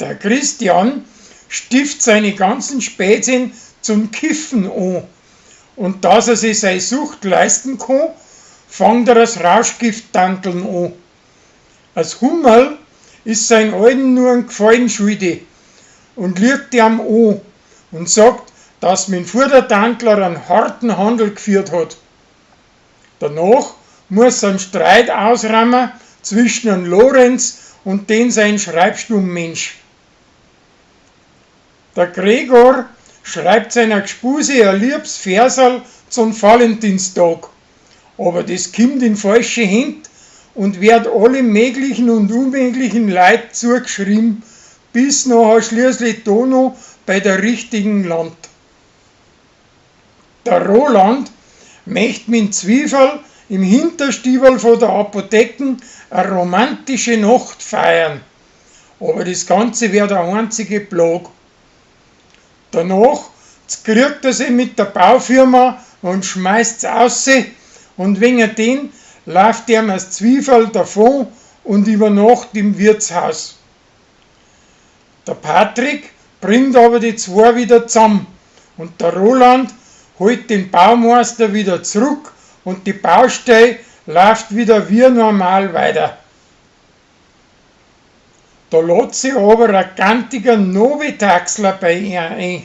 Der Christian stiftet seine ganzen Spätzchen zum Kiffen an. Und dass er sich seine Sucht leisten kann, fängt er das Rauschgift-Tanteln an. Als Hummerl ist sein Alten nur ein Gefallen schuldig und lügt ihm an und sagt, dass mein Vordertantler einen harten Handel geführt hat. Danach muss er einen Streit ausräumen zwischen einem Lorenz und den sein Schreibstummmensch. Der Gregor schreibt seiner Gspuse ein liebes Versal zum Valentinstag, aber das kommt in falsche Hände und wird alle möglichen und unmöglichen Leid zugeschrieben, bis nachher schließlich da noch bei der richtigen Land. Der Roland möchte mit Zwiebel im Hinterstiefel von der Apotheken eine romantische Nacht feiern, aber das Ganze wird eine einzige Plage. Danach kriegt er sie mit der Baufirma und schmeißt es raus und wegen dem läuft ihm das Zwiebel davon und übernachtet im Wirtshaus. Der Patrick bringt aber die zwei wieder zusammen und der Roland holt den Baumeister wieder zurück und die Baustelle läuft wieder wie normal weiter. Da lädt sich aber ein kantiger Novitaxler bei ihm ein,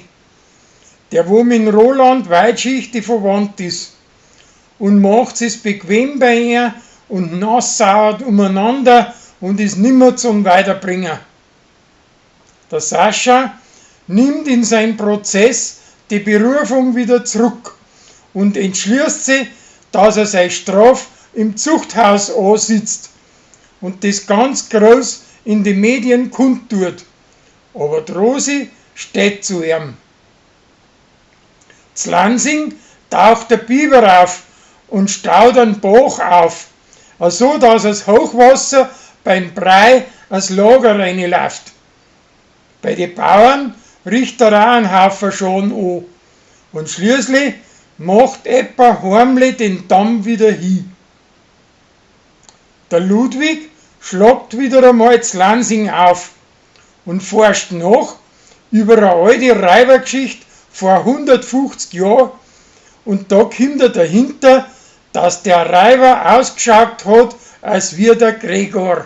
der wo mit Roland weitschichtig verwandt ist und macht es bequem bei ihm und nassauert umeinander und ist nimmer zum Weiterbringen. Der Sascha nimmt in seinem Prozess die Berufung wieder zurück und entschließt sich, dass er seine Strafe im Zuchthaus ansitzt und das ganz groß in die Medien kundtut. Aber die Rosi steht zu ihm. Z Lansing taucht der Biber auf und staut einen Bach auf, so dass das Hochwasser beim Brei als Lager reinläuft. Bei den Bauern riecht er auch einen Haufen Schaden an und schließlich macht etwa heimlich den Damm wieder hin. Der Ludwig schlagt wieder einmal z Lansing auf und forscht nach über eine alte Reibergeschichte vor 150 Jahren und da kommt er dahinter, dass der Reiber ausgeschaut hat, als wie der Gregor.